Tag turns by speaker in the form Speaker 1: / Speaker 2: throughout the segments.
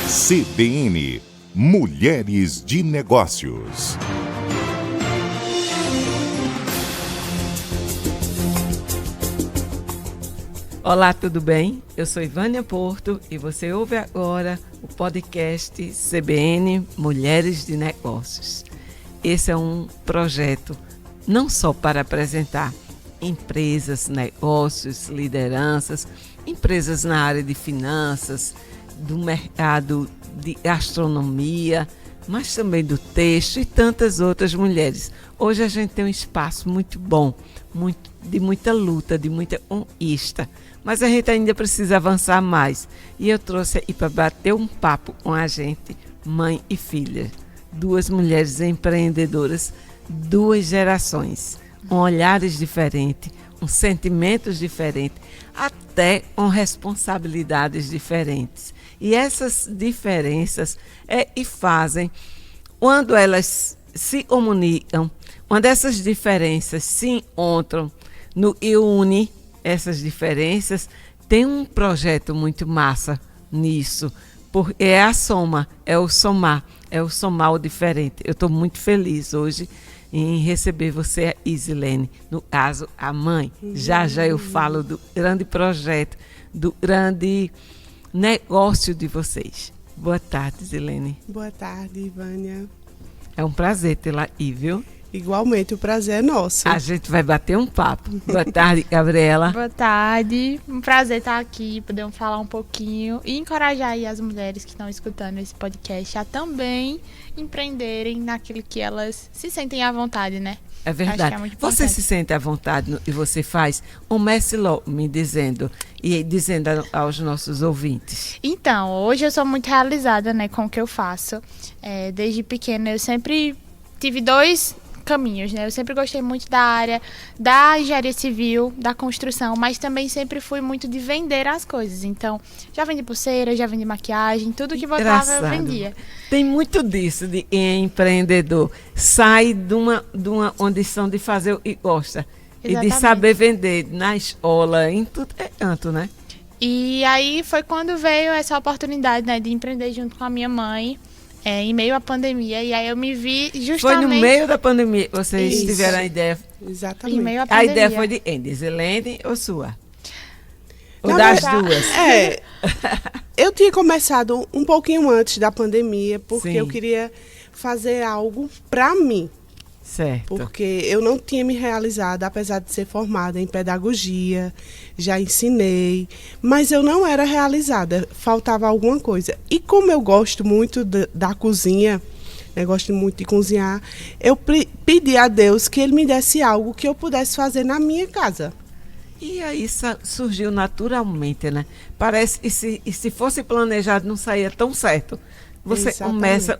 Speaker 1: CBN Mulheres de Negócios.
Speaker 2: Olá, tudo bem? Eu sou Ivânia Porto e você ouve agora o podcast CBN Mulheres de Negócios. Esse é um projeto não só para apresentar empresas, negócios, lideranças, empresas na área de finanças, do mercado de gastronomia, mas também do texto e tantas outras mulheres. Hoje a gente tem um espaço muito bom, de muita luta, de muita conquista, mas a gente ainda precisa avançar mais. E eu trouxe aí para bater um papo com a gente, mãe e filha, duas mulheres empreendedoras, duas gerações, com olhares diferentes, com sentimentos diferentes, até com responsabilidades diferentes. E essas diferenças e fazem, quando elas se comunicam, quando essas diferenças se encontram e unem essas diferenças, tem um projeto muito massa nisso, porque é a soma, é o somar o diferente. Eu estou muito feliz hoje em receber você, Isilene, no caso, a mãe. Já eu falo do grande projeto, do grande negócio de vocês. Boa tarde, Isilene.
Speaker 3: Boa tarde, Ivânia.
Speaker 2: É um prazer tê-la aí, viu?
Speaker 3: Igualmente, o prazer é nosso.
Speaker 2: A gente vai bater um papo. Boa tarde, Gabriela.
Speaker 4: Boa tarde. Um prazer estar aqui, podemos falar um pouquinho e encorajar aí as mulheres que estão escutando esse podcast a também empreenderem naquilo que elas se sentem à vontade, né?
Speaker 2: É verdade.
Speaker 4: Acho que é muito importante.
Speaker 2: Você se sente à vontade e você faz? Comece logo me dizendo e dizendo aos nossos ouvintes.
Speaker 4: Então, hoje eu sou muito realizada, né, com o que eu faço. Desde pequena eu sempre tive dois caminhos, né? Eu sempre gostei muito da área da engenharia civil, da construção, mas também sempre fui muito de vender as coisas. Então, já vendi pulseira, já vendi maquiagem, tudo que botava eu vendia.
Speaker 2: Tem muito disso de empreendedor. Sai de uma condição de fazer o que gosta. Exatamente. E de saber vender na escola, em tudo é canto, né?
Speaker 4: E aí foi quando veio essa oportunidade, né, de empreender junto com a minha mãe. Em meio à pandemia, e aí eu me vi justamente...
Speaker 2: Foi no meio da pandemia que vocês tiveram a ideia?
Speaker 3: Exatamente.
Speaker 4: Em meio à pandemia.
Speaker 2: A ideia foi de Isilene ou sua? Ou das duas?
Speaker 3: Eu tinha começado um pouquinho antes da pandemia, porque
Speaker 2: Sim.
Speaker 3: eu queria fazer algo para mim.
Speaker 2: Certo.
Speaker 3: Porque eu não tinha me realizado, apesar de ser formada em pedagogia, já ensinei, mas eu não era realizada, faltava alguma coisa. E como eu gosto muito da cozinha, gosto muito de cozinhar, eu pedi a Deus que Ele me desse algo que eu pudesse fazer na minha casa.
Speaker 2: E aí surgiu naturalmente, né? Parece que se fosse planejado não saía tão certo. Você começa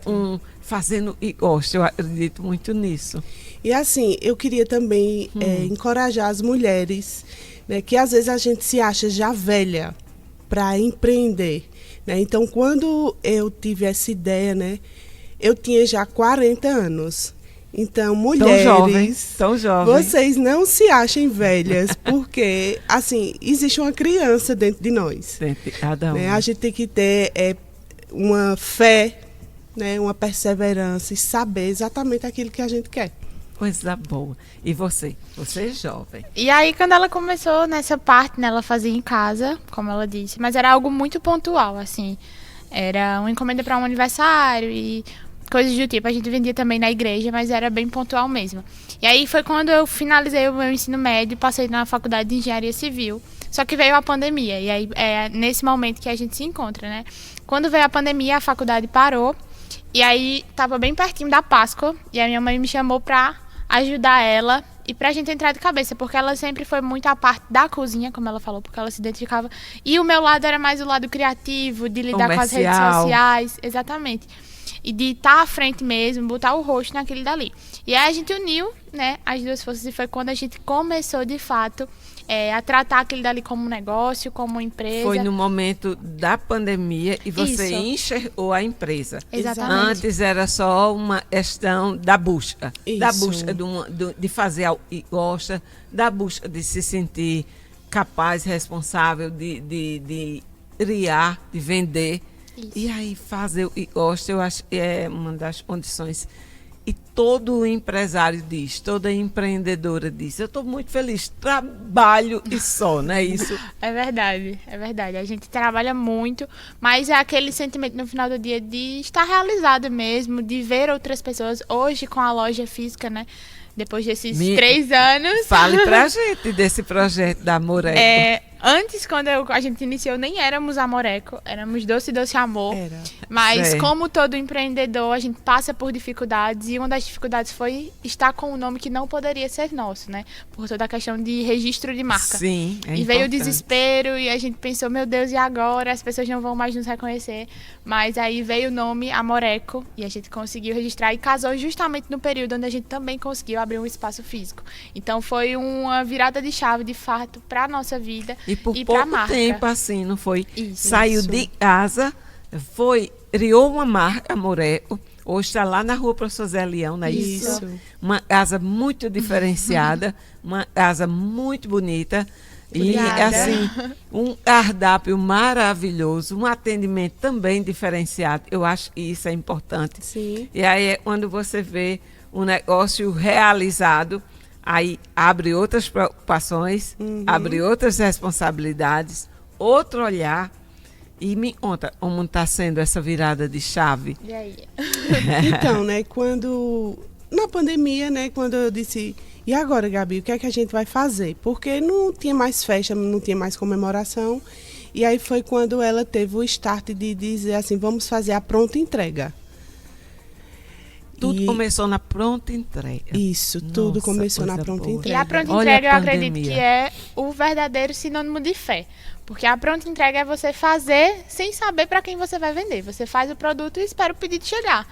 Speaker 2: fazendo e gosta, eu acredito muito nisso.
Speaker 3: E assim, eu queria também encorajar as mulheres, né, que às vezes a gente se acha já velha para empreender, né? Então, quando eu tive essa ideia, né, eu tinha já 40 anos. Então, mulheres,
Speaker 2: tão jovem.
Speaker 3: Vocês não se achem velhas, porque assim, existe uma criança dentro de nós.
Speaker 2: Dentro de cada um.
Speaker 3: Né? A gente tem que ter uma fé, né, uma perseverança e saber exatamente aquilo que a gente quer.
Speaker 2: Coisa boa. E você? Você é jovem.
Speaker 4: E aí, quando ela começou nessa parte, né, ela fazia em casa, como ela disse, mas era algo muito pontual, assim. Era uma encomenda para um aniversário e coisas do tipo. A gente vendia também na igreja, mas era bem pontual mesmo. E aí foi quando eu finalizei o meu ensino médio e passei na faculdade de engenharia civil. Só que veio a pandemia, e aí é nesse momento que a gente se encontra, né? Quando veio a pandemia, a faculdade parou, e aí tava bem pertinho da Páscoa, e a minha mãe me chamou pra ajudar ela e pra gente entrar de cabeça, porque ela sempre foi muito a parte da cozinha, como ela falou, porque ela se identificava, e o meu lado era mais o lado criativo, de lidar com as redes sociais, exatamente, e de estar à frente mesmo, botar o rosto naquele dali. E aí a gente uniu, né, as duas forças, e foi quando a gente começou, de fato, a tratar aquele dali como um negócio, como uma empresa.
Speaker 2: Foi no momento da pandemia e você enxergou a empresa.
Speaker 4: Exatamente.
Speaker 2: Antes era só uma questão da busca.
Speaker 3: Isso.
Speaker 2: Da busca de fazer algo que gosta, da busca de se sentir capaz, responsável, de criar, de vender.
Speaker 4: Isso.
Speaker 2: E aí fazer e gosta, eu acho que é uma das condições. E todo empresário diz, toda empreendedora diz, eu estou muito feliz, trabalho e só, não é isso?
Speaker 4: É verdade, é verdade. A gente trabalha muito, mas é aquele sentimento no final do dia de estar realizado mesmo, de ver outras pessoas. Hoje, com a loja física, né? Depois desses 3 anos.
Speaker 2: Fale pra gente desse projeto da Amoreco.
Speaker 4: Antes, quando a gente iniciou, nem éramos Amoreco, éramos Doce Doce Amor.
Speaker 3: Era.
Speaker 4: Mas,
Speaker 2: Certo.
Speaker 4: como todo empreendedor, a gente passa por dificuldades. E uma das dificuldades foi estar com um nome que não poderia ser nosso, né? Por toda a questão de registro de marca.
Speaker 2: Sim, é
Speaker 4: E veio o
Speaker 2: importante.
Speaker 4: desespero e a gente pensou, meu Deus, e agora? As pessoas não vão mais nos reconhecer. Mas aí veio o nome Amoreco e a gente conseguiu registrar e casou justamente no período onde a gente também conseguiu abrir um espaço físico. Então foi uma virada de chave, de fato, para a nossa vida
Speaker 2: E por
Speaker 4: e pra
Speaker 2: pouco
Speaker 4: marca.
Speaker 2: tempo, assim, não foi?
Speaker 4: Isso.
Speaker 2: Saiu de casa, criou uma marca, Amoreco. Hoje está lá na rua Professor Zé Leão, não é isso?
Speaker 3: Isso.
Speaker 2: Uma casa muito diferenciada, uma casa muito bonita. E,
Speaker 4: Obrigada.
Speaker 2: assim, um cardápio maravilhoso, um atendimento também diferenciado. Eu acho que isso é importante.
Speaker 3: Sim.
Speaker 2: E aí é quando você vê um negócio realizado, aí abre outras preocupações, abre outras responsabilidades, outro olhar. E me conta como está sendo essa virada de chave.
Speaker 4: E aí?
Speaker 3: Então, né, na pandemia, né, quando eu disse, e agora, Gabi, o que é que a gente vai fazer? Porque não tinha mais festa, não tinha mais comemoração. E aí foi quando ela teve o start de dizer assim, vamos fazer a pronta entrega.
Speaker 2: Tudo
Speaker 3: E-
Speaker 2: começou na pronta entrega.
Speaker 3: Isso, tudo
Speaker 2: Nossa,
Speaker 3: começou na
Speaker 2: coisa
Speaker 3: pronta
Speaker 2: boa.
Speaker 4: E
Speaker 3: entrega.
Speaker 4: a pronta
Speaker 2: Olha
Speaker 4: entrega,
Speaker 2: a
Speaker 4: eu acredito
Speaker 2: pandemia.
Speaker 4: que é o verdadeiro sinônimo de fé. Porque a pronta entrega é você fazer sem saber para quem você vai vender. Você faz o produto e espera o pedido chegar.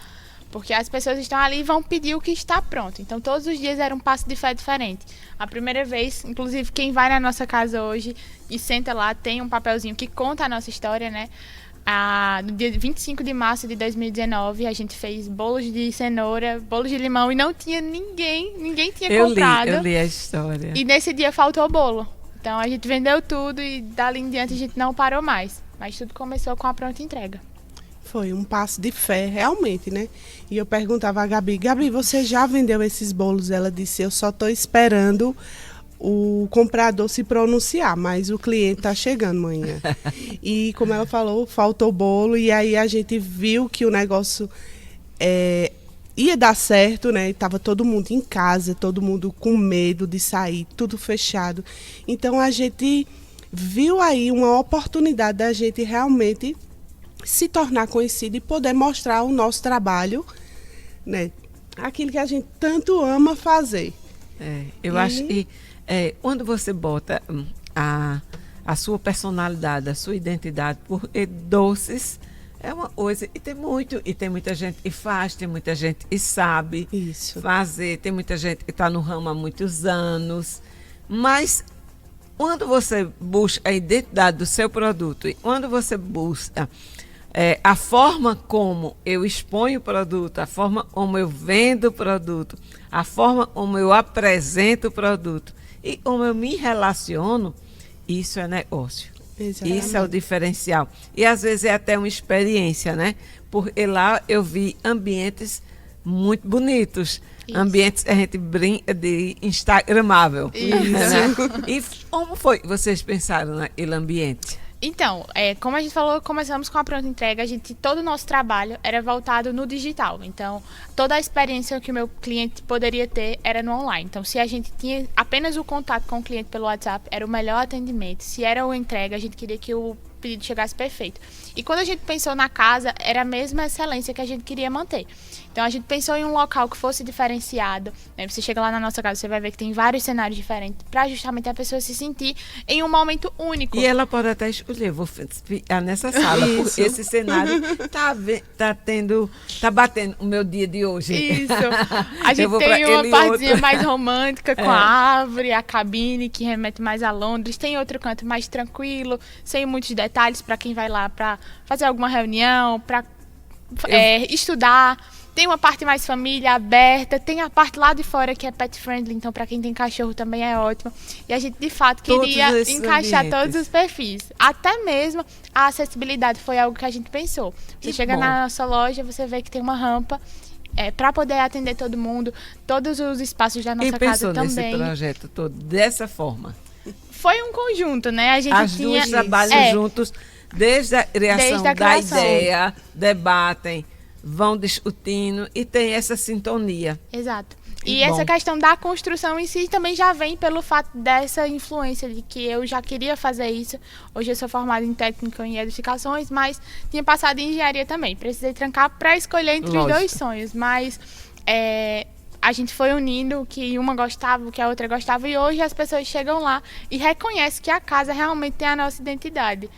Speaker 4: Porque as pessoas estão ali e vão pedir o que está pronto. Então, todos os dias era um passo de fé diferente. A primeira vez, inclusive, quem vai na nossa casa hoje e senta lá, tem um papelzinho que conta a nossa história, né? No dia 25 de março de 2019, a gente fez bolos de cenoura, bolos de limão e não tinha ninguém tinha comprado.
Speaker 2: Eu li a história.
Speaker 4: E nesse dia faltou bolo. Então a gente vendeu tudo e dali em diante a gente não parou mais. Mas tudo começou com a pronta entrega.
Speaker 3: Foi um passo de fé, realmente, né? E eu perguntava a Gabi, você já vendeu esses bolos? Ela disse, eu só estou esperando o comprador se pronunciar, mas o cliente está chegando amanhã. E como ela falou, faltou bolo e aí a gente viu que o negócio ia dar certo, né? Tava todo mundo em casa, todo mundo com medo de sair, tudo fechado. Então a gente viu aí uma oportunidade da gente realmente se tornar conhecido e poder mostrar o nosso trabalho, né? Aquilo que a gente tanto ama fazer.
Speaker 2: Eu acho que quando você bota a sua personalidade, a sua identidade por doces, é uma coisa, e tem muita gente que faz, tem muita gente que sabe
Speaker 3: Isso.
Speaker 2: fazer, tem muita gente que está no ramo há muitos anos, mas quando você busca a identidade do seu produto e quando você busca a forma como eu exponho o produto, a forma como eu vendo o produto, a forma como eu apresento o produto e como eu me relaciono, isso é negócio.
Speaker 3: Exatamente.
Speaker 2: Isso é o diferencial. E às vezes é até uma experiência, né? Porque lá eu vi ambientes muito bonitos.
Speaker 4: Isso.
Speaker 2: Ambientes que a gente brinca de instagramável.
Speaker 4: Isso.
Speaker 2: Né? E como foi que vocês pensaram naquele ambiente?
Speaker 4: Então, como a gente falou, começamos com a pronta entrega. Todo o nosso trabalho era voltado no digital. Então, toda a experiência que o meu cliente poderia ter era no online. Então, se a gente tinha apenas o contato com o cliente pelo WhatsApp, era o melhor atendimento. Se era uma entrega, a gente queria que o pedido chegasse perfeito. E quando a gente pensou na casa, era a mesma excelência que a gente queria manter. Então, a gente pensou em um local que fosse diferenciado, né? Você chega lá na nossa casa, você vai ver que tem vários cenários diferentes, para justamente a pessoa se sentir em um momento único.
Speaker 2: E ela pode até escolher, vou ficar nessa sala, porque esse cenário tá batendo o meu dia de hoje.
Speaker 4: Isso. A
Speaker 2: Eu
Speaker 4: gente
Speaker 2: vou
Speaker 4: tem
Speaker 2: pra
Speaker 4: uma
Speaker 2: aquele
Speaker 4: partezinha
Speaker 2: outro.
Speaker 4: mais romântica com a árvore, a cabine, que remete mais a Londres. Tem outro canto mais tranquilo, sem muitos detalhes, para quem vai lá para fazer alguma reunião, para estudar. Tem uma parte mais família, aberta, tem a parte lá de fora que é pet friendly, então para quem tem cachorro também é ótimo. E a gente, de fato, queria encaixar todos os perfis. Até mesmo a acessibilidade foi algo que a gente pensou. Você chega na nossa loja, você vê que tem uma rampa para poder atender todo mundo, todos os espaços da nossa casa também.
Speaker 2: E pensou nesse projeto todo dessa forma?
Speaker 4: Foi um conjunto, né? A gente
Speaker 2: As duas trabalham juntos desde a criação da ideia, debatem, vão discutindo e tem essa sintonia.
Speaker 4: Exato. E essa questão da construção em si também já vem pelo fato dessa influência de que eu já queria fazer isso. Hoje eu sou formada em técnica em edificações, mas tinha passado em engenharia também. Precisei trancar para escolher entre os dois sonhos, mas a gente foi unindo o que uma gostava, o que a outra gostava, e hoje as pessoas chegam lá e reconhecem que a casa realmente tem a nossa identidade.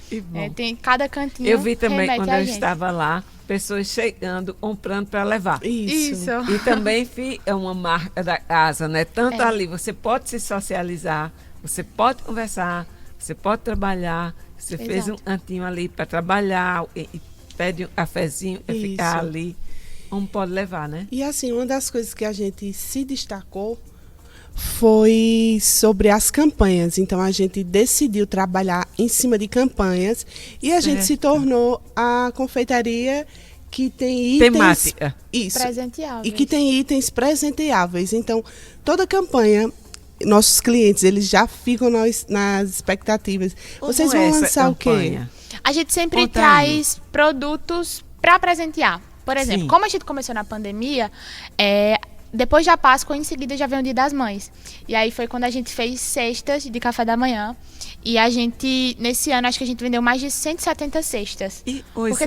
Speaker 4: Tem cada cantinho.
Speaker 2: Eu vi também quando eu estava lá, pessoas chegando, comprando para levar.
Speaker 4: Isso.
Speaker 2: E também é uma marca da casa, né? Tanto ali, você pode se socializar, você pode conversar, você pode trabalhar. Você fez um cantinho ali para trabalhar, e pede um cafezinho para ficar ali. Pode levar, né?
Speaker 3: E assim, uma das coisas que a gente se destacou foi sobre as campanhas. Então, a gente decidiu trabalhar em cima de campanhas e a gente se tornou a confeitaria que tem itens...
Speaker 2: Temática.
Speaker 3: Isso.
Speaker 4: Presenteáveis.
Speaker 3: E que tem itens presenteáveis. Então, toda campanha, nossos clientes, eles já ficam nas expectativas. Vocês vão lançar o quê?
Speaker 4: A gente sempre traz produtos para presentear. Por exemplo, como a gente começou na pandemia, depois da Páscoa, em seguida já veio o Dia das Mães. E aí foi quando a gente fez cestas de café da manhã. E a gente, nesse ano, acho que a gente vendeu mais de 170 cestas. Porque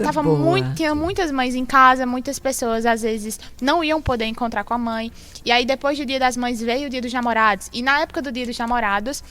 Speaker 4: tinha muitas mães em casa, muitas pessoas, às vezes, não iam poder encontrar com a mãe. E aí, depois do Dia das Mães, veio o Dia dos Namorados. E na época do Dia dos Namorados,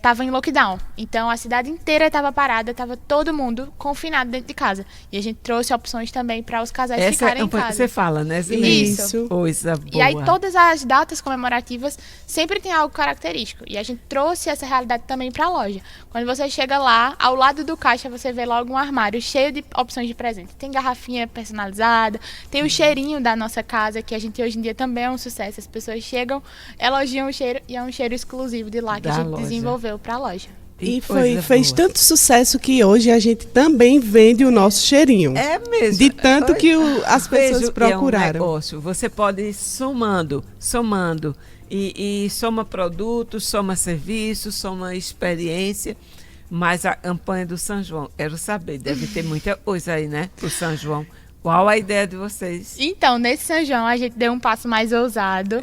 Speaker 4: tava em lockdown. Então, a cidade inteira estava parada, estava todo mundo confinado dentro de casa. E a gente trouxe opções também para os casais ficarem em casa.
Speaker 2: Você fala, né, Zilene?
Speaker 3: Isso.
Speaker 2: Coisa boa.
Speaker 4: E aí, todas as datas comemorativas sempre tem algo característico. E a gente trouxe essa realidade também para a loja. Quando você chega lá, ao lado do caixa, você vê logo um armário cheio de opções de presente. Tem garrafinha personalizada, tem o cheirinho da nossa casa, que a gente hoje em dia também é um sucesso. As pessoas chegam, elogiam o cheiro e é um cheiro exclusivo de lá que a gente desenvolveu para a loja.
Speaker 3: E fez tanto sucesso que hoje a gente também vende o nosso cheirinho.
Speaker 2: É mesmo.
Speaker 3: De tanto que as pessoas procuraram.
Speaker 2: É um negócio. Você pode ir somando. E soma produtos, soma serviços, soma experiência. Mas a campanha do São João, quero saber, deve ter muita coisa aí, né? Pro São João. Qual a ideia de vocês?
Speaker 4: Então, nesse São João, a gente deu um passo mais ousado.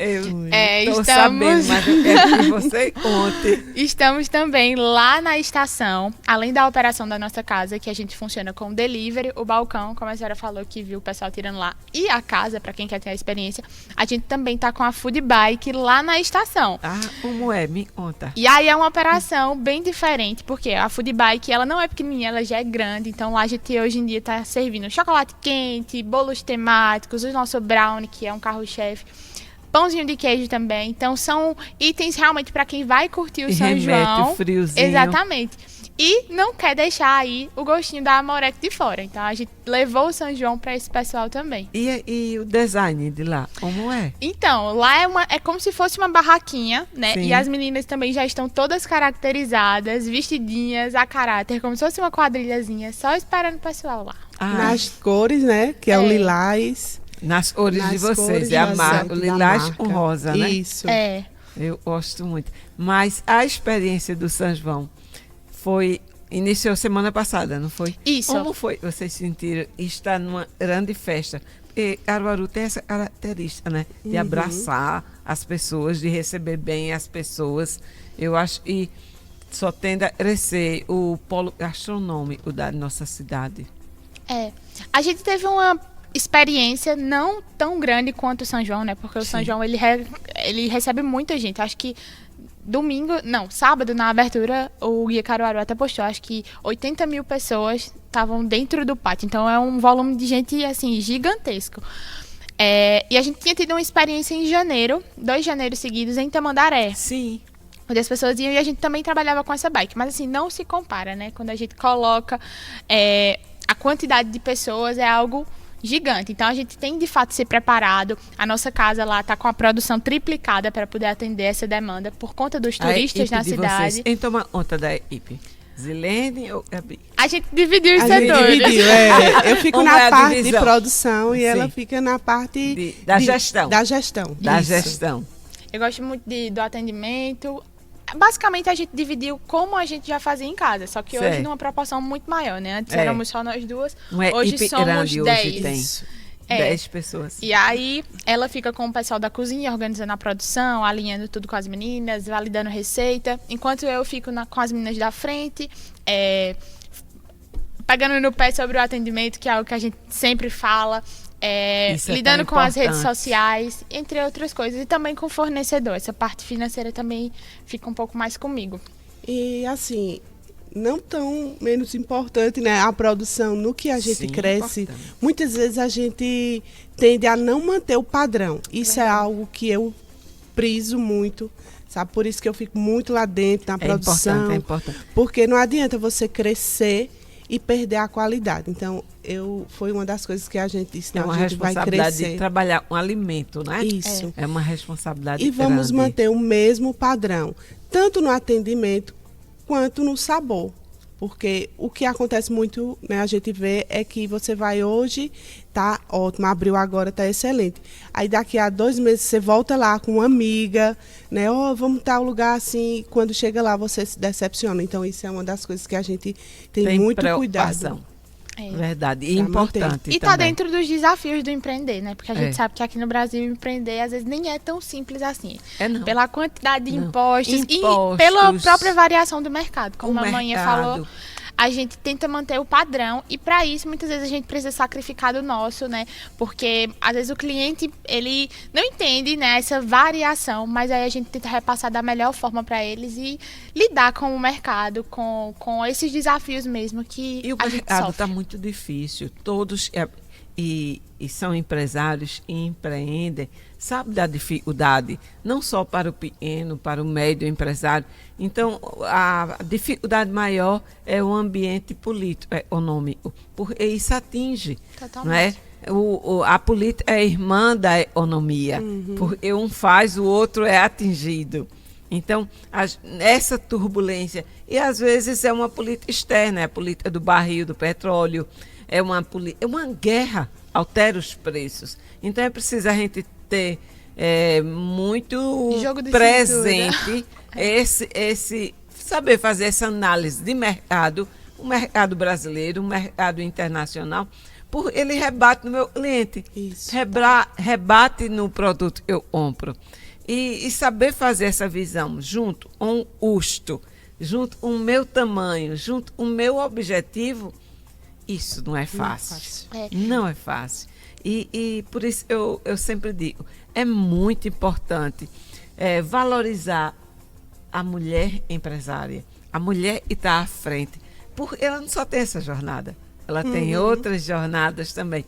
Speaker 2: Estou sabendo, mas eu quero que você conte.
Speaker 4: Estamos também lá na estação, além da operação da nossa casa, que a gente funciona com delivery, o balcão, como a senhora falou que viu o pessoal tirando lá, e a casa, para quem quer ter a experiência, a gente também está com a food bike lá na estação.
Speaker 2: Como é? Me conta.
Speaker 4: E aí é uma operação bem diferente, porque a food bike, ela não é pequenininha, ela já é grande, então lá a gente hoje em dia está servindo chocolate quente, bolos temáticos, o nosso brownie, que é um carro-chefe, pãozinho de queijo também. Então, são itens realmente para quem vai curtir o São João.
Speaker 2: Friozinho.
Speaker 4: Exatamente. E não quer deixar aí o gostinho da Amorec de fora. Então, a gente levou o São João para esse pessoal também.
Speaker 2: E o design de lá, como é?
Speaker 4: Então, lá é como se fosse uma barraquinha, né?
Speaker 2: Sim.
Speaker 4: E as meninas também já estão todas caracterizadas, vestidinhas a caráter, como se fosse uma quadrilhazinha, só esperando o pessoal lá.
Speaker 3: Nas cores, né? Que é o lilás.
Speaker 2: Nas cores de vocês, é a marca, o lilás com rosa, né?
Speaker 3: Isso.
Speaker 2: Eu gosto muito. Mas a experiência do São João iniciou semana passada, não foi?
Speaker 4: Isso.
Speaker 2: Como foi vocês sentiram estar numa grande festa? Porque Caruaru tem essa característica, né? De abraçar as pessoas, de receber bem as pessoas. Eu acho que só tende a crescer o polo gastronômico da nossa cidade.
Speaker 4: A gente teve uma experiência não tão grande quanto o São João, né? Porque o São João, ele recebe muita gente. Acho que sábado, na abertura, o Guia Caruaru até postou, acho que 80 mil pessoas estavam dentro do pátio. Então, é um volume de gente, assim, gigantesco. E a gente tinha tido uma experiência em janeiro, 2 janeiros seguidos, em Tamandaré.
Speaker 2: Sim.
Speaker 4: Onde as pessoas iam e a gente também trabalhava com essa bike. Mas, assim, não se compara, né? Quando a gente coloca a quantidade de pessoas, é algo gigante. Então a gente tem de fato se preparado. A nossa casa lá está com a produção triplicada para poder atender essa demanda por conta dos turistas na cidade.
Speaker 2: Vocês. Quem toma conta da equipe? Zilene ou Gabi?
Speaker 4: A gente dividiu os
Speaker 3: A gente
Speaker 4: setores.
Speaker 3: dividiu, eu fico
Speaker 2: Como é
Speaker 3: na
Speaker 2: a
Speaker 3: parte
Speaker 2: divisão?
Speaker 3: de produção e ela
Speaker 2: Sim.
Speaker 3: fica na parte
Speaker 2: Da gestão.
Speaker 3: Da gestão.
Speaker 2: Da
Speaker 3: Isso.
Speaker 2: gestão.
Speaker 4: Eu gosto muito do atendimento. Basicamente, a gente dividiu como a gente já fazia em casa, só que hoje
Speaker 2: Certo.
Speaker 4: numa proporção muito maior, né? Antes
Speaker 2: É.
Speaker 4: éramos só nós duas,
Speaker 2: Uma
Speaker 4: hoje
Speaker 2: equipe
Speaker 4: somos
Speaker 2: grande
Speaker 4: 10.
Speaker 2: hoje tem.
Speaker 3: Isso.
Speaker 2: 10 pessoas.
Speaker 4: E aí, ela fica com o pessoal da cozinha, organizando a produção, alinhando tudo com as meninas, validando receita, enquanto eu fico com as meninas da frente, pegando no pé sobre o atendimento, que é algo que a gente sempre fala,
Speaker 2: Isso é
Speaker 4: lidando
Speaker 2: tão
Speaker 4: com as redes
Speaker 2: importante.
Speaker 4: sociais, entre outras coisas, e também com o fornecedor. Essa parte financeira também fica um pouco mais comigo.
Speaker 3: E assim, não tão menos importante, né? A produção no que a gente
Speaker 2: Sim,
Speaker 3: cresce.
Speaker 2: importante.
Speaker 3: Muitas vezes a gente tende a não manter o padrão. Isso é algo que eu priso muito, sabe? Por isso que eu fico muito lá dentro na produção.
Speaker 2: É importante.
Speaker 3: Porque não adianta você crescer e perder a qualidade. Então, foi uma das coisas que a gente disse,
Speaker 2: É
Speaker 3: não,
Speaker 2: uma
Speaker 3: a gente vai
Speaker 2: responsabilidade de
Speaker 3: crescer.
Speaker 2: trabalhar um alimento, né?
Speaker 3: Isso.
Speaker 2: É uma responsabilidade
Speaker 3: E vamos
Speaker 2: grande.
Speaker 3: manter o mesmo padrão, tanto no atendimento quanto no sabor. Porque o que acontece muito, né, a gente vê é que você vai hoje, tá ótimo, abriu agora, tá excelente. Aí daqui a 2 meses você volta lá com uma amiga, né? Ó, vamos tal lugar assim, quando chega lá você se decepciona. Então isso é uma das coisas que a gente tem muito
Speaker 2: preocupação.
Speaker 3: cuidado.
Speaker 4: É.
Speaker 2: Verdade. E
Speaker 3: Pra
Speaker 2: importante
Speaker 4: E tá
Speaker 2: também.
Speaker 4: dentro dos desafios do empreender, né? Porque a gente
Speaker 2: É.
Speaker 4: sabe que aqui no Brasil empreender às vezes nem é tão simples assim.
Speaker 2: É não.
Speaker 4: Pela quantidade de
Speaker 2: Não.
Speaker 4: impostos e
Speaker 2: Impostos.
Speaker 4: pela própria variação do mercado. Como
Speaker 2: O
Speaker 4: a manhã
Speaker 2: mercado.
Speaker 4: falou, a gente tenta manter o padrão e para isso muitas vezes a gente precisa sacrificar do nosso, né? Porque às vezes o cliente, ele não entende, né, essa variação, mas aí a gente tenta repassar da melhor forma para eles e lidar com o mercado, com esses desafios mesmo que
Speaker 2: E o
Speaker 4: a gente
Speaker 2: mercado
Speaker 4: sofre.
Speaker 2: está muito difícil. Todos e são empresários e empreendem, sabe da dificuldade, não só para o pequeno, para o médio empresário. Então, a dificuldade maior é o ambiente político, econômico, porque isso atinge, não é? A política é irmã da economia, porque um faz, o outro é atingido. Então, essa turbulência, e às vezes é uma política externa, é a política do barril, do petróleo, é uma guerra, altera os preços. Então, é preciso a gente ter muito
Speaker 4: Jogo de
Speaker 2: presente saber fazer essa análise de mercado, o mercado brasileiro, o mercado internacional, ele rebate no meu cliente,
Speaker 3: Isso.
Speaker 2: rebate no produto que eu compro. E saber fazer essa visão junto com o custo, junto com o meu tamanho, junto com o meu objetivo, isso não é fácil. Não é fácil. E por isso eu sempre digo, é muito importante valorizar a mulher empresária, a mulher que está à frente, porque ela não só tem essa jornada, ela tem outras jornadas também.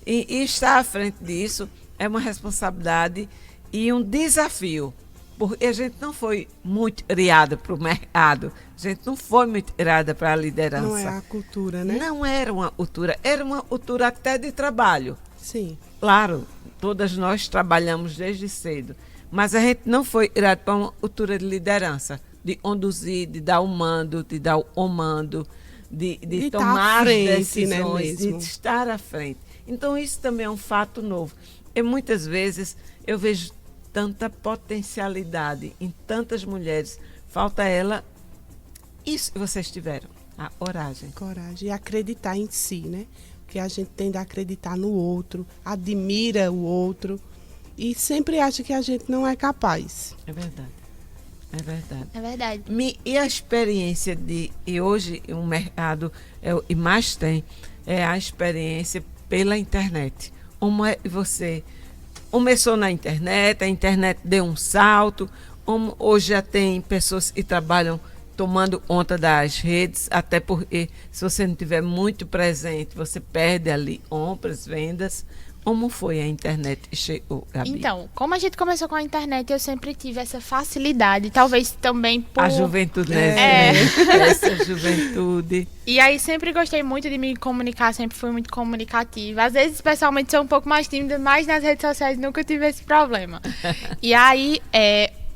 Speaker 2: E estar à frente disso é uma responsabilidade e um desafio, porque a gente não foi muito criada para o mercado, a gente não foi muito criada para a liderança.
Speaker 3: Não é a cultura, né?
Speaker 2: Não era uma cultura, era uma cultura até de trabalho.
Speaker 3: Sim.
Speaker 2: Claro, todas nós trabalhamos desde cedo, mas a gente não foi criada para uma cultura de liderança, de conduzir, de dar o mando, de dar o comando, de
Speaker 3: tá
Speaker 2: tomar
Speaker 3: à frente,
Speaker 2: as decisões,
Speaker 3: né, mesmo?
Speaker 2: de estar à frente. Então isso também é um fato novo. E muitas vezes eu vejo tanta potencialidade em tantas mulheres, falta ela isso que vocês tiveram, a coragem.
Speaker 3: Coragem e acreditar em si, né? Porque a gente tende a acreditar no outro, admira o outro e sempre acha que a gente não é capaz.
Speaker 2: É verdade. É verdade.
Speaker 4: É verdade.
Speaker 2: E a experiência e hoje o mercado e mais tem é a experiência pela internet. Como é que você começou na internet, a internet deu um salto, hoje já tem pessoas que trabalham tomando conta das redes, até porque se você não tiver muito presente, você perde ali compras, vendas. Como foi a internet que chegou, Gabi?
Speaker 4: Então, como a gente começou com a internet, eu sempre tive essa facilidade, talvez também por...
Speaker 2: A juventude, né? Essa juventude.
Speaker 4: E aí sempre gostei muito de me comunicar, sempre fui muito comunicativa. Às vezes, pessoalmente, sou um pouco mais tímida, mas nas redes sociais nunca tive esse problema. E aí,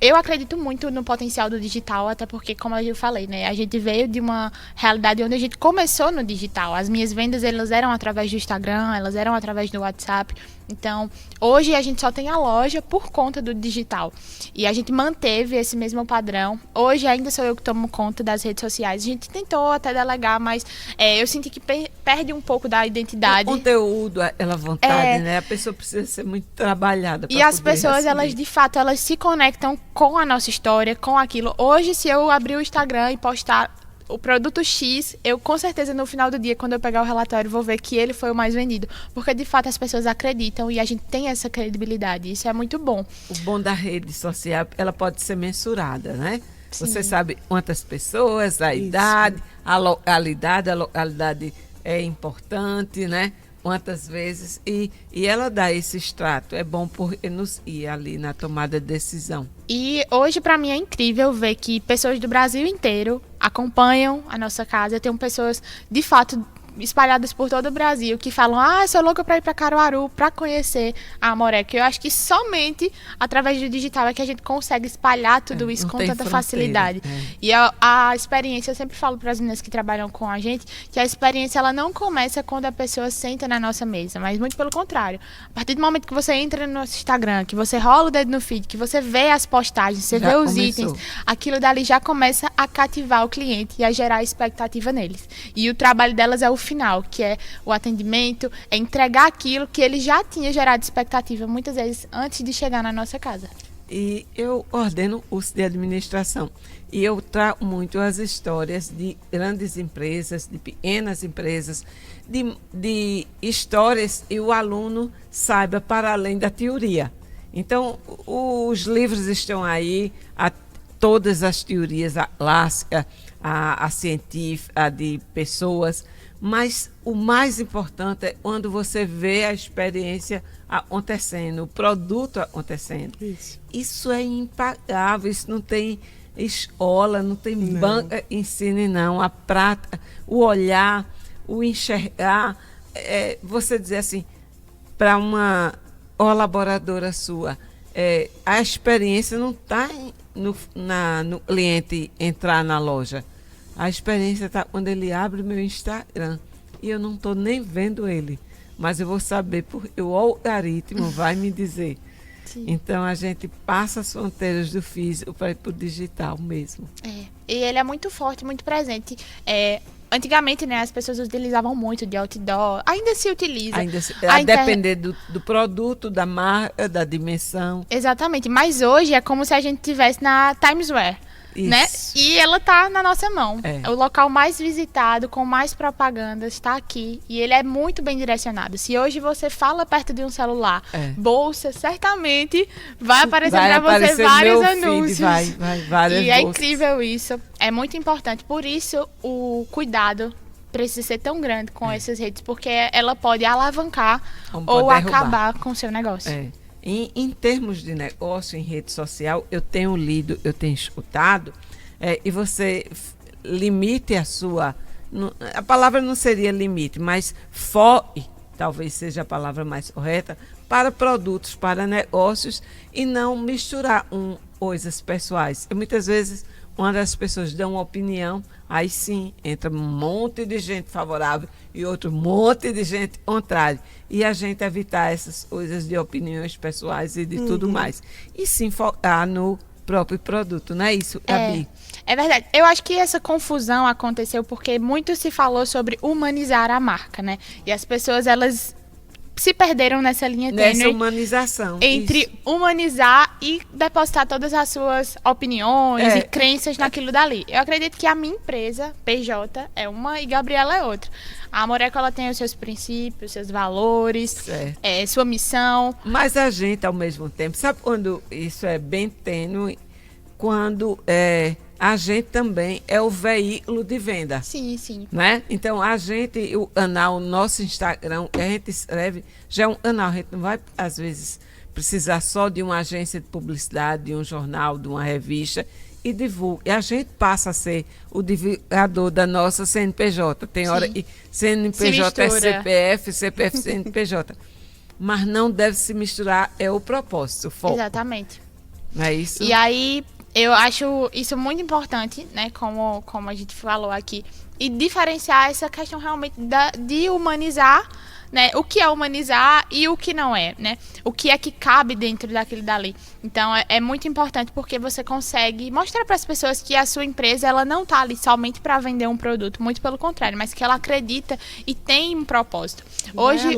Speaker 4: eu acredito muito no potencial do digital, até porque, como eu falei, né, a gente veio de uma realidade onde a gente começou no digital. As minhas vendas, elas eram através do Instagram, elas eram através do WhatsApp. Então, hoje a gente só tem a loja por conta do digital. E a gente manteve esse mesmo padrão. Hoje ainda sou eu que tomo conta das redes sociais. A gente tentou até delegar, mas eu senti que perde um pouco da identidade.
Speaker 2: O conteúdo, ela vontade, né? A pessoa precisa ser muito trabalhada.
Speaker 4: E as pessoas, elas de fato, elas se conectam com a nossa história, com aquilo. Hoje, se eu abrir o Instagram e postar o produto X, eu com certeza no final do dia, quando eu pegar o relatório, vou ver que ele foi o mais vendido. Porque de fato as pessoas acreditam e a gente tem essa credibilidade. Isso é muito bom.
Speaker 2: O bom da rede social, ela pode ser mensurada, né?
Speaker 4: Sim.
Speaker 2: Você sabe quantas pessoas, a idade, a localidade é importante, né? Quantas vezes, e ela dá esse extrato. É bom porque nos ir ali na tomada de decisão.
Speaker 4: E hoje, para mim, é incrível ver que pessoas do Brasil inteiro acompanham a nossa casa. Eu tenho pessoas, de fato, espalhadas por todo o Brasil, que falam, sou louca para ir para Caruaru, para conhecer a Amoré, que eu acho que somente através do digital é que a gente consegue espalhar tudo isso com tanta facilidade. E a experiência, eu sempre falo para as meninas que trabalham com a gente, que a experiência ela não começa quando a pessoa senta na nossa mesa, mas muito pelo contrário. A partir do momento que você entra no nosso Instagram, que você rola o dedo no feed, que você vê as postagens, você vê os itens, aquilo dali já começa a cativar o cliente e a gerar expectativa neles. E o trabalho delas é o final, que é o atendimento, é entregar aquilo que ele já tinha gerado expectativa, muitas vezes, antes de chegar na nossa casa.
Speaker 2: E eu ordeno curso de administração. E eu trago muito as histórias de grandes empresas, de pequenas empresas, de histórias e o aluno saiba para além da teoria. Então, os livros estão aí, todas as teorias, a clássica, a científica, a de pessoas, mas o mais importante é quando você vê a experiência acontecendo, o produto acontecendo. Isso é impagável, isso não tem escola, não tem banca que ensine, não. A prática, o olhar, o enxergar, você dizer assim, para uma colaboradora sua, a experiência não está no cliente entrar na loja. A experiência está quando ele abre o meu Instagram e eu não estou nem vendo ele, mas eu vou saber porque o algoritmo vai me dizer. Sim. Então a gente passa as fronteiras do físico para ir para o digital mesmo.
Speaker 4: E ele é muito forte, muito presente. Antigamente, né, as pessoas utilizavam muito de outdoor, ainda se utiliza.
Speaker 2: A depender do produto, da marca, da dimensão.
Speaker 4: Exatamente, mas hoje é como se a gente estivesse na Times Square. Né? E ela tá na nossa mão. O local mais visitado, com mais propagandas, está aqui. E ele é muito bem direcionado. Se hoje você fala perto de um celular, bolsa, certamente vai aparecer para você vários anúncios.
Speaker 2: Várias
Speaker 4: e é incrível isso. É muito importante. Por isso, o cuidado precisa ser tão grande com essas redes, porque ela pode alavancar ou acabar com o seu negócio.
Speaker 2: Em termos de negócio, em rede social, eu tenho lido, eu tenho escutado, e você limite a sua... A palavra não seria limite, mas foque, talvez seja a palavra mais correta, para produtos, para negócios, e não misturar coisas pessoais. E muitas vezes, quando as pessoas dão uma opinião, aí sim, entra um monte de gente favorável e outro monte de gente contrária. E a gente evitar essas coisas de opiniões pessoais e de tudo mais. E sim focar no próprio produto, não é isso, Gabi?
Speaker 4: É verdade. Eu acho que essa confusão aconteceu porque muito se falou sobre humanizar a marca, né? E as pessoas, elas se perderam nessa linha tênue.
Speaker 2: Nessa humanização.
Speaker 4: Entre humanizar e depositar todas as suas opiniões e crenças naquilo dali. Eu acredito que a minha empresa, PJ, é uma e Gabriela é outra. A Amoreco, ela tem os seus princípios, seus valores, sua missão.
Speaker 2: Mas a gente, ao mesmo tempo, sabe quando isso é bem tênue? Quando a gente também é o veículo de venda.
Speaker 4: Sim, sim.
Speaker 2: Né? Então, o nosso Instagram, que a gente escreve, já é um canal. A gente não vai, às vezes, precisar só de uma agência de publicidade, de um jornal, de uma revista, e divulga. E a gente passa a ser o divulgador da nossa CNPJ. Tem hora que CNPJ é CPF, CPF CNPJ. Mas não deve se misturar, é o propósito, o foco.
Speaker 4: Exatamente.
Speaker 2: Não é isso?
Speaker 4: E aí, eu acho isso muito importante, né? Como a gente falou aqui. E diferenciar essa questão realmente de humanizar, né? O que é humanizar e o que não é, né? O que é que cabe dentro daquilo dali. Então, é muito importante porque você consegue mostrar para as pessoas que a sua empresa, ela não está ali somente para vender um produto, muito pelo contrário, mas que ela acredita e tem um propósito. Hoje,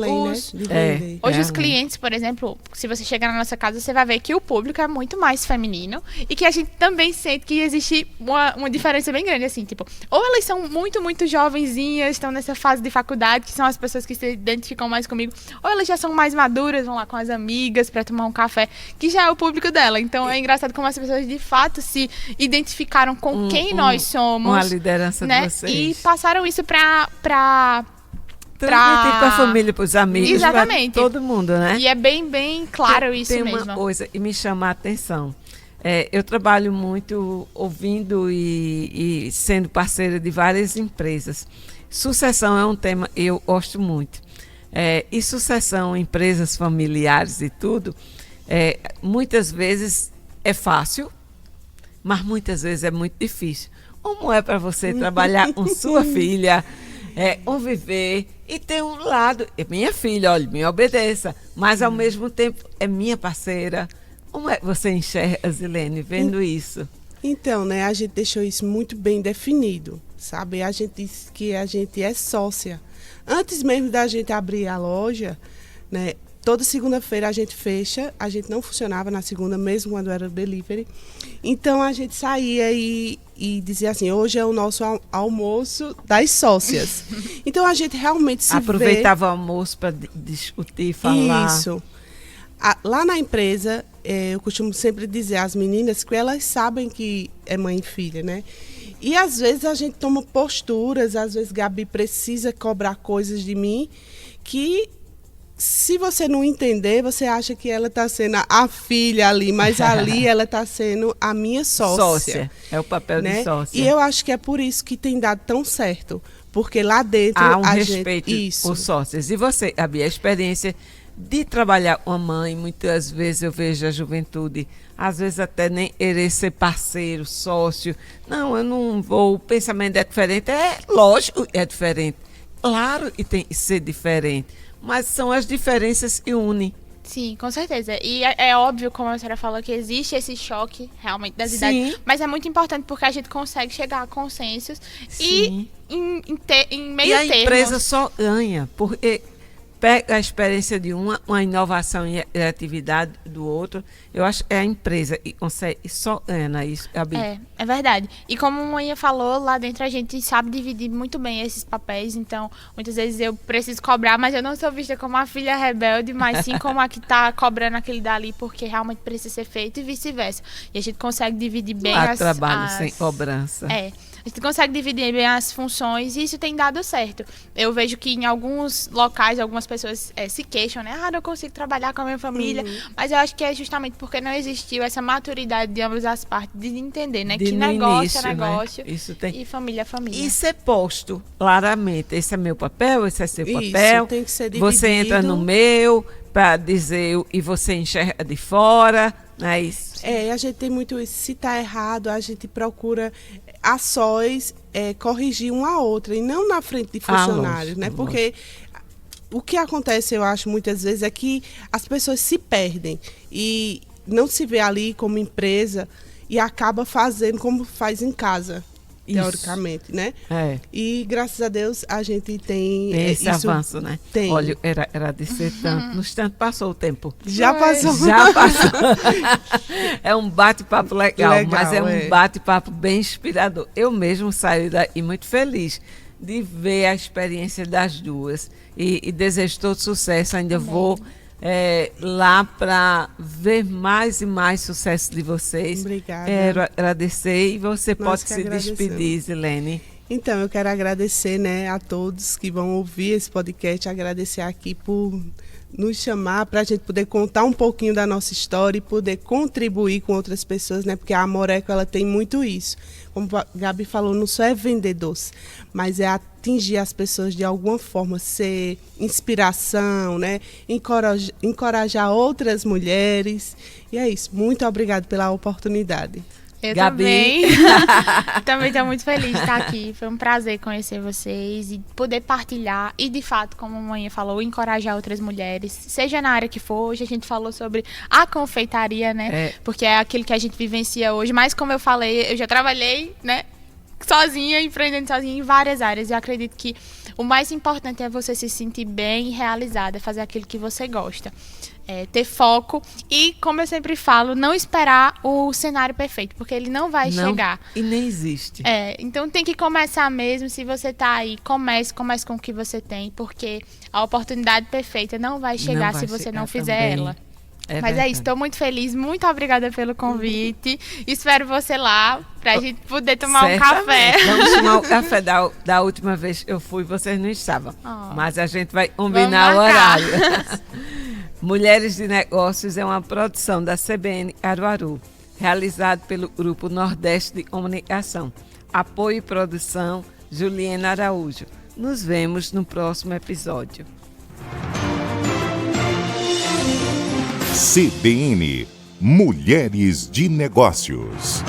Speaker 4: hoje os clientes, por exemplo, se você chegar na nossa casa, você vai ver que o público é muito mais feminino e que a gente também sente que existe uma diferença bem grande, assim, tipo, ou elas são muito, muito jovenzinhas, estão nessa fase de faculdade, que são as pessoas que se identificam mais comigo, ou elas já são mais maduras, vão lá com as amigas para tomar um café, que já é o público dela. Então é engraçado como as pessoas de fato se identificaram com quem nós somos.
Speaker 2: Uma liderança,
Speaker 4: né?
Speaker 2: De vocês.
Speaker 4: E passaram isso para
Speaker 2: transmitir para a família, para os amigos,
Speaker 4: exatamente,
Speaker 2: para todo mundo, né?
Speaker 4: E é bem, bem claro isso
Speaker 2: tem
Speaker 4: mesmo.
Speaker 2: Tem uma coisa que me chama a atenção. Eu trabalho muito ouvindo e sendo parceira de várias empresas. Sucessão é um tema que eu gosto muito. E sucessão, empresas familiares e tudo, muitas vezes é fácil, mas muitas vezes é muito difícil. Como é para você trabalhar com sua filha, conviver e ter um lado, é minha filha, olha, me obedeça, mas ao mesmo tempo é minha parceira. Como é que você enxerga, Zilene, vendo isso?
Speaker 3: Então, né, a gente deixou isso muito bem definido, sabe? A gente disse que a gente é sócia. Antes mesmo da gente abrir a loja, né, toda segunda-feira a gente fecha, a gente não funcionava na segunda, mesmo quando era delivery. Então a gente saía e dizia assim, hoje é o nosso almoço das sócias. Então a gente realmente se
Speaker 2: aproveitava o almoço para discutir, falar.
Speaker 3: Isso. Lá na empresa, eu costumo sempre dizer às meninas que elas sabem que é mãe e filha, né? E às vezes a gente toma posturas, às vezes Gabi precisa cobrar coisas de mim que, se você não entender, você acha que ela está sendo a filha ali, mas ali ela está sendo a minha sócia.
Speaker 2: É o papel, né, de sócia.
Speaker 3: E eu acho que é por isso que tem dado tão certo, porque lá dentro
Speaker 2: há um
Speaker 3: a
Speaker 2: respeito
Speaker 3: gente...
Speaker 2: por sócias. E você, Gabi, a experiência de trabalhar com a mãe, muitas vezes eu vejo a juventude, às vezes até nem querer ser parceiro, sócio. Não, eu não vou, o pensamento é diferente. É lógico, é diferente. Claro que tem que ser diferente, mas são as diferenças que unem.
Speaker 4: Sim, com certeza. E é óbvio, como a senhora falou, que existe esse choque realmente das idades. Mas é muito importante porque a gente consegue chegar a consensos.
Speaker 2: Sim.
Speaker 4: E em meio
Speaker 2: e a
Speaker 4: termos,
Speaker 2: empresa só ganha, porque pega a experiência de uma inovação e a criatividade do outro. Eu acho que é a empresa e consegue só ganha isso, Gabi.
Speaker 4: É verdade. E como a Maia falou, lá dentro a gente sabe dividir muito bem esses papéis. Então, muitas vezes eu preciso cobrar, mas eu não sou vista como a filha rebelde, mas sim como a que está cobrando aquele dali, porque realmente precisa ser feito e vice-versa. E a gente consegue dividir bem
Speaker 2: trabalho sem cobrança.
Speaker 4: A gente consegue dividir bem as funções e isso tem dado certo. Eu vejo que em alguns locais, algumas pessoas se queixam, né? Não consigo trabalhar com a minha família. Mas eu acho que é justamente porque não existiu essa maturidade de ambas as partes, de entender, né? Que negócio início, é negócio, né? Isso tem... e família é família.
Speaker 2: E ser posto claramente. Esse é meu papel, esse é seu papel.
Speaker 3: Tem que ser dividido.
Speaker 2: Você entra no meu para dizer e você enxerga de fora. Não é isso?
Speaker 3: A gente tem muito isso. Se está errado, a gente procura a sós corrigir uma a outra e não na frente de funcionários, né? Porque o que acontece, eu acho, muitas vezes é que as pessoas se perdem e não se vê ali como empresa e acaba fazendo como faz em casa, teoricamente, né? E graças a Deus a gente tem
Speaker 2: esse avanço, né?
Speaker 3: Tem.
Speaker 2: Olha, era de ser tanto. No instante passou o tempo.
Speaker 3: Já passou.
Speaker 2: É um bate-papo legal, mas é um bate-papo bem inspirador. Eu mesmo saio daí muito feliz de ver a experiência das duas e desejo todo sucesso. Ainda vou lá para ver mais e mais sucesso de vocês.
Speaker 3: Obrigada.
Speaker 2: Quero agradecer e você
Speaker 3: Nós
Speaker 2: pode
Speaker 3: que
Speaker 2: se
Speaker 3: agradecemos.
Speaker 2: despedir, Zilene.
Speaker 3: Então, eu quero agradecer, né, a todos que vão ouvir esse podcast, agradecer aqui por nos chamar para a gente poder contar um pouquinho da nossa história e poder contribuir com outras pessoas, né? Porque a Amoreco, ela tem muito isso. Como a Gabi falou, não só é vender doce, mas é atingir as pessoas de alguma forma, ser inspiração, né? Encorajar outras mulheres. E é isso. Muito obrigada pela oportunidade.
Speaker 4: Eu
Speaker 2: Gabi.
Speaker 4: também. Também estou muito feliz de estar aqui. Foi um prazer conhecer vocês e poder partilhar. E, de fato, como a mãe falou, encorajar outras mulheres. Seja na área que for. Hoje a gente falou sobre a confeitaria, né? Porque é aquilo que a gente vivencia hoje. Mas, como eu falei, eu já trabalhei, né? Sozinha, empreendendo sozinha em várias áreas. E eu acredito que o mais importante é você se sentir bem e realizada. Fazer aquilo que você gosta. Ter foco e, como eu sempre falo, não esperar o cenário perfeito, porque ele não vai chegar.
Speaker 2: E nem existe.
Speaker 4: Então tem que começar mesmo. Se você tá aí, comece com o que você tem, porque a oportunidade perfeita não vai chegar se você não fizer ela. Mas é isso, estou muito feliz, muito obrigada pelo convite. Espero você lá pra gente poder tomar um café.
Speaker 2: Vamos tomar o café da última vez que eu fui, vocês não estavam. Mas a gente vai combinar o horário. Mulheres de Negócios é uma produção da CBN Caruaru, realizado pelo Grupo Nordeste de Comunicação. Apoio e produção, Juliana Araújo. Nos vemos no próximo episódio.
Speaker 1: CBN Mulheres de Negócios.